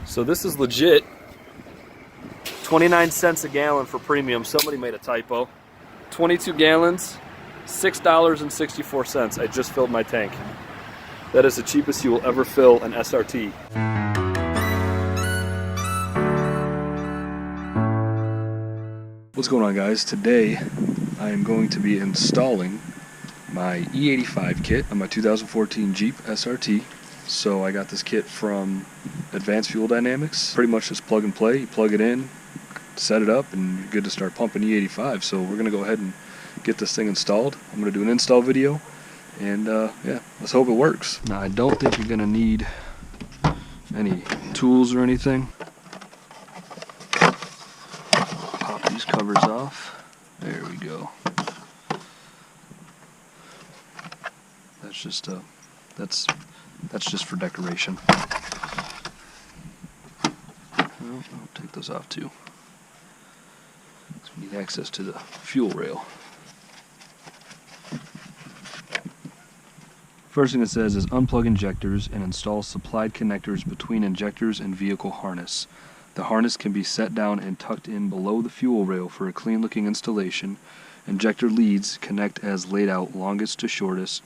So this is legit. 29 cents a gallon for premium. Somebody made a typo. 22 gallons, $6.64. I just filled my tank. That is the cheapest you will ever fill an SRT. What's going on, guys? Today I am going to be installing my E85 kit on my 2014 Jeep SRT. So I got this kit from Advanced Fuel Dynamics. Pretty much just plug and play. You plug it in, set it up, and you're good to start pumping E85. So we're going to go ahead and get this thing installed. I'm going to do an install video, and yeah, let's hope it works. Now, I don't think you're going to need any tools or anything. Pop these covers off. There we go. That's just that's just for decoration. Well, I'll take those off too. So we need access to the fuel rail. First thing it says is unplug injectors and install supplied connectors between injectors and vehicle harness. The harness can be set down and tucked in below the fuel rail for a clean looking installation. Injector leads connect as laid out, longest to shortest.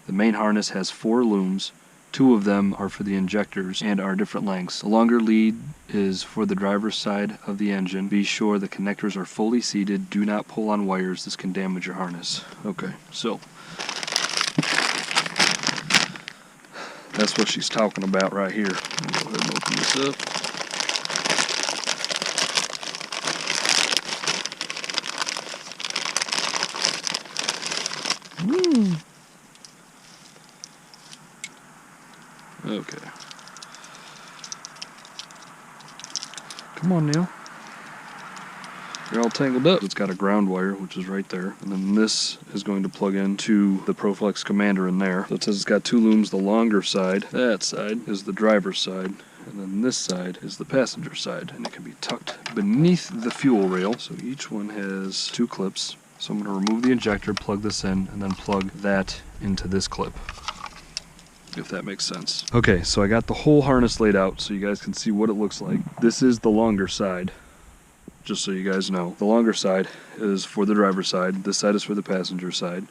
The main harness has 4 looms. 2 of them are for the injectors and are different lengths. The longer lead is for the driver's side of the engine. Be sure the connectors are fully seated. Do not pull on wires. This can damage your harness. Okay, so that's what she's talking about right here. Go ahead and open this up. Okay. Come on now. You're all tangled up. It's got a ground wire, which is right there. And then this is going to plug into the PROFLEX commander in there. So it says it's got 2 looms. The longer side, that side, is the driver's side. And then this side is the passenger side. And it can be tucked beneath the fuel rail. So each one has 2 clips. So I'm going to remove the injector, plug this in, and then plug that into this clip, if that makes sense. Okay, so I got the whole harness laid out so you guys can see what it looks like. This is the longer side, just so you guys know. The longer side is for the driver's side. This side is for the passenger side.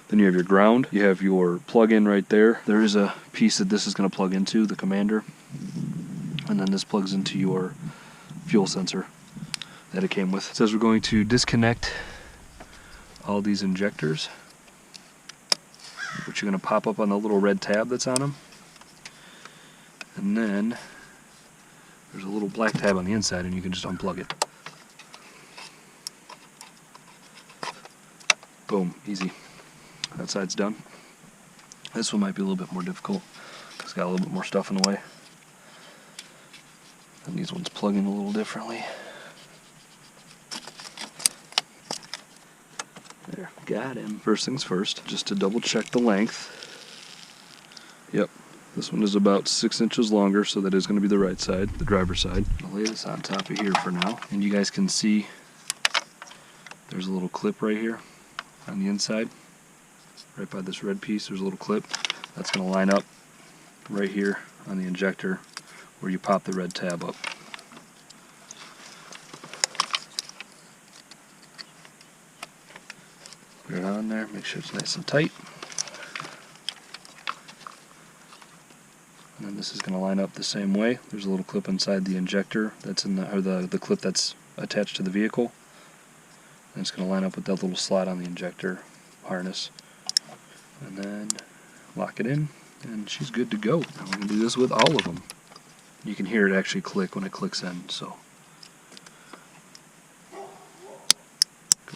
Then you have your ground. You have your plug-in right there. There is a piece that this is going to plug into, the commander. And then this plugs into your fuel sensor that it came with. It says we're going to disconnect all these injectors, which you're going to pop up on the little red tab that's on them. And then there's a little black tab on the inside, and you can just unplug it. Boom, easy. That side's done. This one might be a little bit more difficult. It's got a little bit more stuff in the way. And these ones plug in a little differently. There, got him. First things first, just to double check the length. Yep, this one is about 6 inches longer, so that is going to be the right side, the driver's side. I'll lay this on top of here for now, and you guys can see there's a little clip right here on the inside. Right by this red piece, there's a little clip. That's going to line up right here on the injector where you pop the red tab up. Put it on there, make sure it's nice and tight. And then this is going to line up the same way. There's a little clip inside the injector that's in the clip that's attached to the vehicle. And it's going to line up with that little slot on the injector harness. And then lock it in, and she's good to go. And we're going to do this with all of them. You can hear it actually click when it clicks in, so.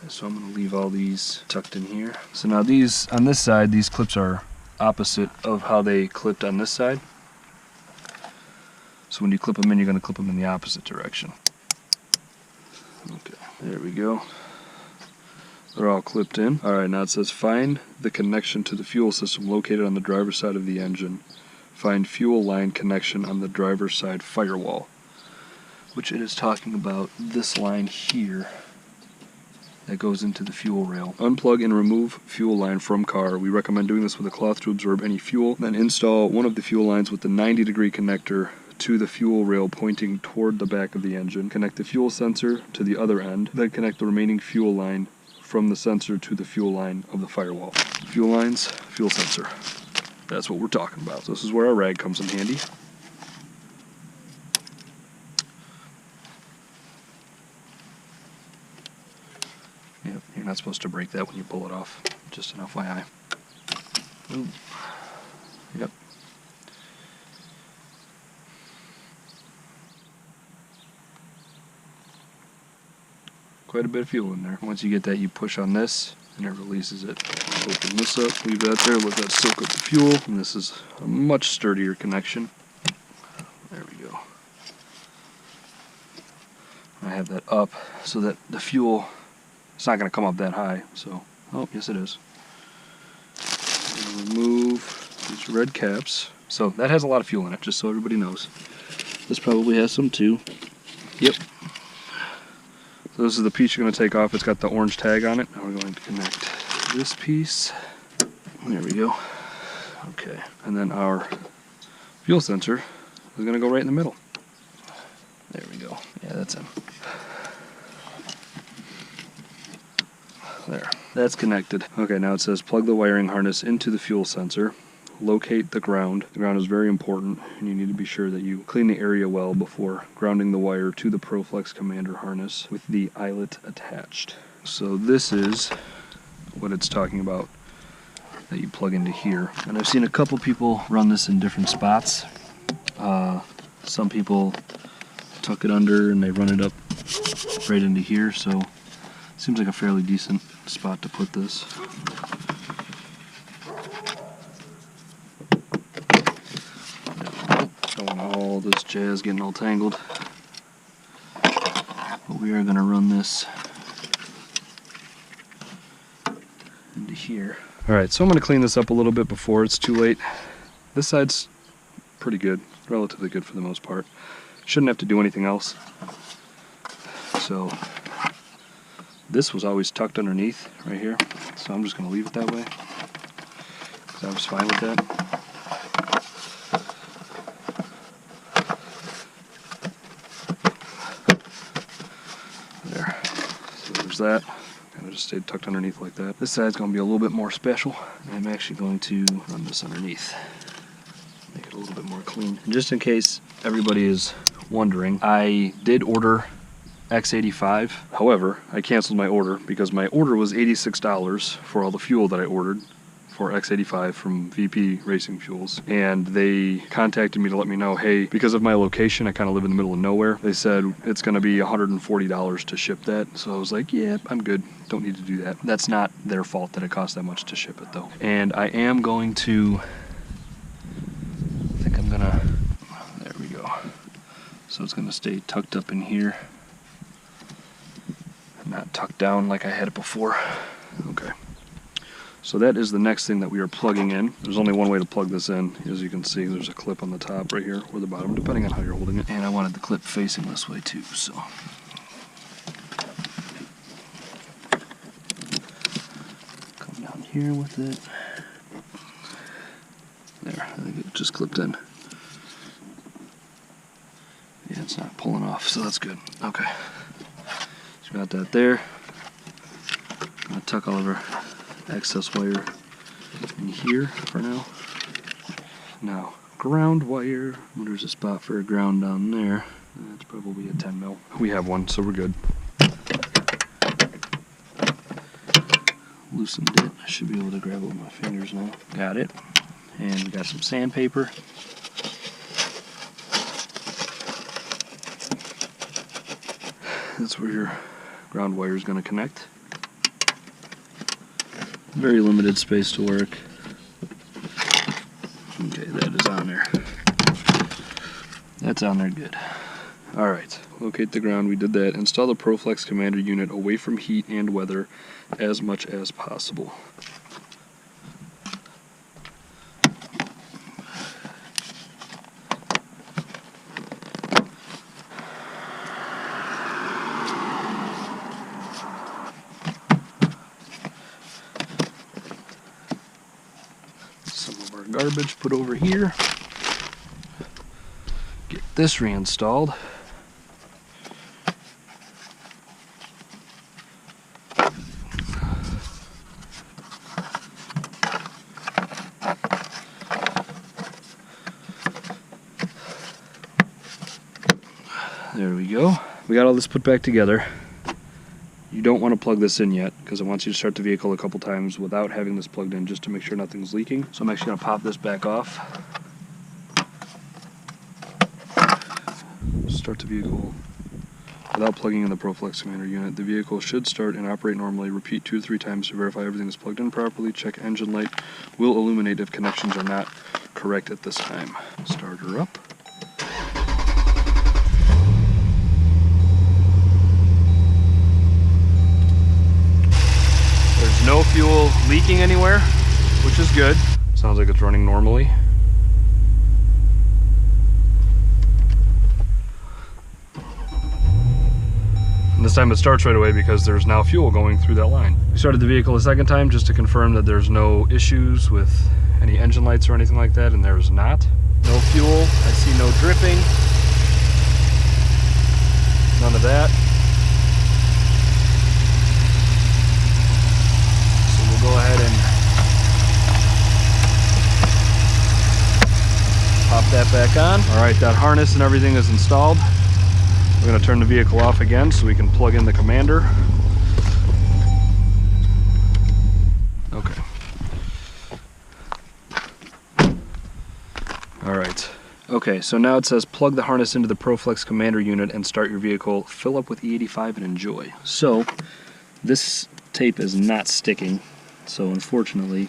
So I'm going to leave all these tucked in here. So now these, on this side, these clips are opposite of how they clipped on this side. So when you clip them in, you're going to clip them in the opposite direction. Okay, there we go. They're all clipped in. Alright, now it says find the connection to the fuel system located on the driver's side of the engine. Find fuel line connection on the driver's side firewall. Which it is talking about this line here. that goes into the fuel rail. Unplug and remove fuel line from car. We recommend doing this with a cloth to absorb any fuel. Then install one of the fuel lines with the 90-degree connector to the fuel rail pointing toward the back of the engine. Connect the fuel sensor to the other end. Then connect the remaining fuel line from the sensor to the fuel line of the firewall. Fuel lines, fuel sensor. That's what we're talking about. So this is where our rag comes in handy. Yep, you're not supposed to break that when you pull it off. Just an FYI. Ooh. Yep. Quite a bit of fuel in there. Once you get that, you push on this and it releases it. Open this up, leave that there, let that soak up the fuel. And this is a much sturdier connection. There we go. I have that up so that the fuel, it's not going to come up that high. So, oh, yes it is. Remove these red caps. So that has a lot of fuel in it, just so everybody knows. This probably has some too. Yep. So this is the piece you're going to take off. It's got the orange tag on it. Now we're going to connect this piece. There we go. Okay. And then our fuel sensor is going to go right in the middle. There we go. Yeah, that's in. There. That's connected. Okay, now it says plug the wiring harness into the fuel sensor. Locate the ground. The ground is very important, and you need to be sure that you clean the area well before grounding the wire to the PROFLEX commander harness with the eyelet attached. So this is what it's talking about that you plug into here. And I've seen a couple people run this in different spots. Some people tuck it under and they run it up right into here, so it seems like a fairly decent spot to put this. All this jazz getting all tangled, but we are going to run this into here. Alright, so I'm going to clean this up a little bit before it's too late. This side's pretty good, relatively good for the most part. Shouldn't have to do anything else. So this was always tucked underneath right here, so I'm just going to leave it that way because I was fine with that. That kind of just stayed tucked underneath like that. This side's going to be a little bit more special. I'm actually going to run this underneath, make it a little bit more clean. And just in case everybody is wondering, I did order X85. However, I canceled my order because my order was $86 for all the fuel that I ordered for X85 from VP Racing Fuels, and they contacted me to let me know, hey, because of my location, I kind of live in the middle of nowhere, they said it's going to be $140 to ship that. So I was like, yeah, I'm good, don't need to do that. That's not their fault that it costs that much to ship it though. And I am going to, I think I'm gonna, there we go. So it's gonna stay tucked up in here, not tucked down like I had it before. Okay. So that is the next thing that we are plugging in. There's only one way to plug this in. As you can see, there's a clip on the top right here, or the bottom, depending on how you're holding it. And I wanted the clip facing this way too, so. Come down here with it. There, I think it just clipped in. Yeah, it's not pulling off, so that's good. Okay. So we got that there. I'm gonna tuck all of our excess wire in here for now. Now, ground wire. There's a spot for a ground down there. That's probably a 10 mil. We have one, so we're good. Loosened it. I should be able to grab it with my fingers now. Got it. And we got some sandpaper. That's where your ground wire is going to connect. Very limited space to work. Okay, that is on there. That's on there good. Alright, locate the ground, we did that. Install the PROFLEX commander unit away from heat and weather as much as possible. garbage put over here. Get this reinstalled. There we go. We got all this put back together. You don't want to plug this in yet because it wants you to start the vehicle a couple times without having this plugged in just to make sure nothing's leaking. So I'm actually going to pop this back off. Start the vehicle without plugging in the PROFLEX commander unit. The vehicle should start and operate normally. Repeat 2 to 3 times to verify everything is plugged in properly. Check engine light will illuminate if connections are not correct at this time. Start her up. There's no fuel leaking anywhere, which is good. Sounds like it's running normally. And this time it starts right away because there's now fuel going through that line. We started the vehicle a second time just to confirm that there's no issues with any engine lights or anything like that, and there's not. No fuel, I see no dripping. None of that. Go ahead and pop that back on. All right, that harness and everything is installed. We're going to turn the vehicle off again so we can plug in the commander. Okay. All right. Okay, so now it says plug the harness into the PROFLEX commander unit and start your vehicle. Fill up with E85 and enjoy. So this tape is not sticking. So unfortunately,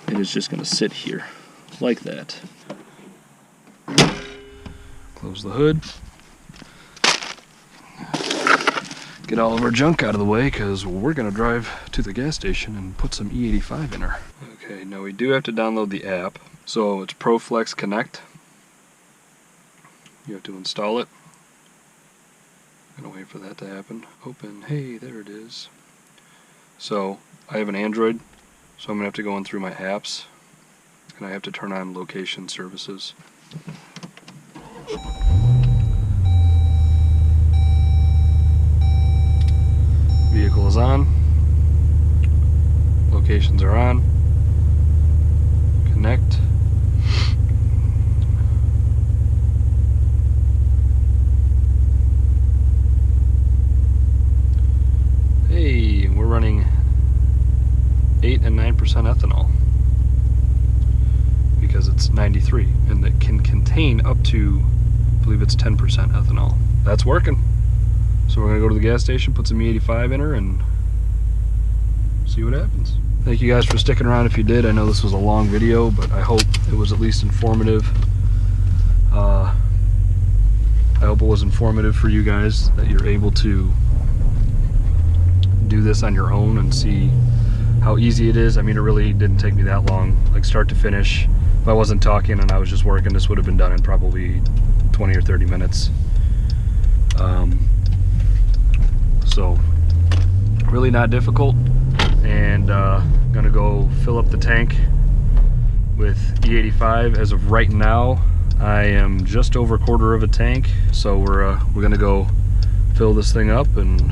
it is just going to sit here like that. Close the hood. Get all of our junk out of the way because we're going to drive to the gas station and put some E85 in her. Okay, now we do have to download the app. So it's PROFLEX Connect. You have to install it. I'm going to wait for that to happen. Open. Hey, there it is. So I have an Android, so I'm going to have to go in through my apps, and I have to turn on location services. Vehicle is on. Locations are on. Connect. Hey, we're running 8 and 9% ethanol because it's 93 and it can contain up to, I believe it's 10% ethanol. That's working. So we're gonna go to the gas station, put some E85 in her and see what happens. Thank you guys for sticking around if you did. I know this was a long video, but I hope it was at least informative. I hope it was informative for you guys that you're able to do this on your own and see how easy it is. I mean, it really didn't take me that long, like start to finish. If I wasn't talking and I was just working, this would have been done in probably 20 or 30 minutes. So really not difficult, and gonna go fill up the tank with E85. As of right now, I am just over a quarter of a tank, so we're gonna go fill this thing up and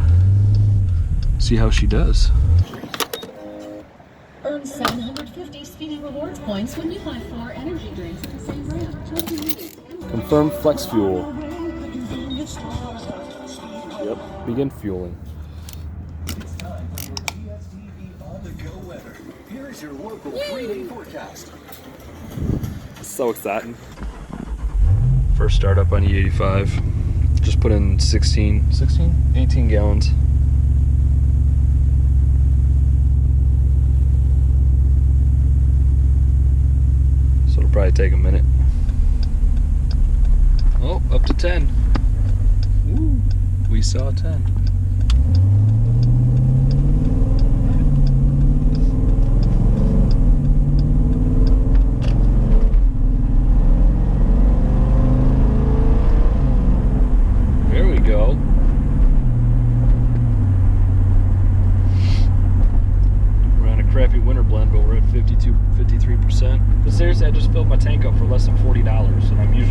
see how she does. Earn 750 speedy rewards points when you buy 4 energy drinks at the same brand. Confirm flex fuel. Yep, begin fueling. Here's your local 3-day forecast. So exciting. First startup on E85. Just put in 18 gallons. So it'll probably take a minute. Oh, up to 10. Woo, we saw 10. There we go. We're on a crappy winter blend, but we're at 53%.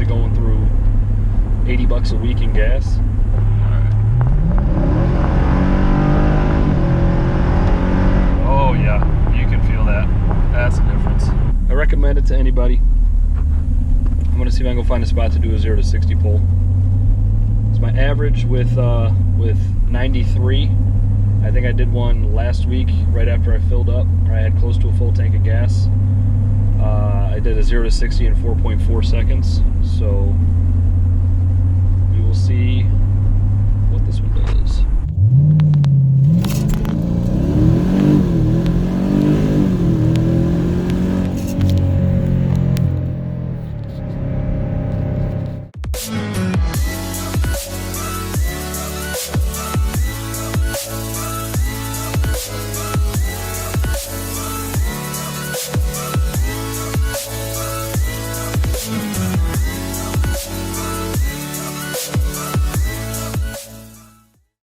be going through 80 bucks a week in gas. Oh yeah, you can feel that. That's the difference. I recommend it to anybody. I'm gonna see if I can go find a spot to do a 0 to 60 pull. It's my average with 93. I think I did one last week right after I filled up, or I had close to a full tank of gas. I did a 0 to 60 in 4.4 seconds. So we will see what this one does.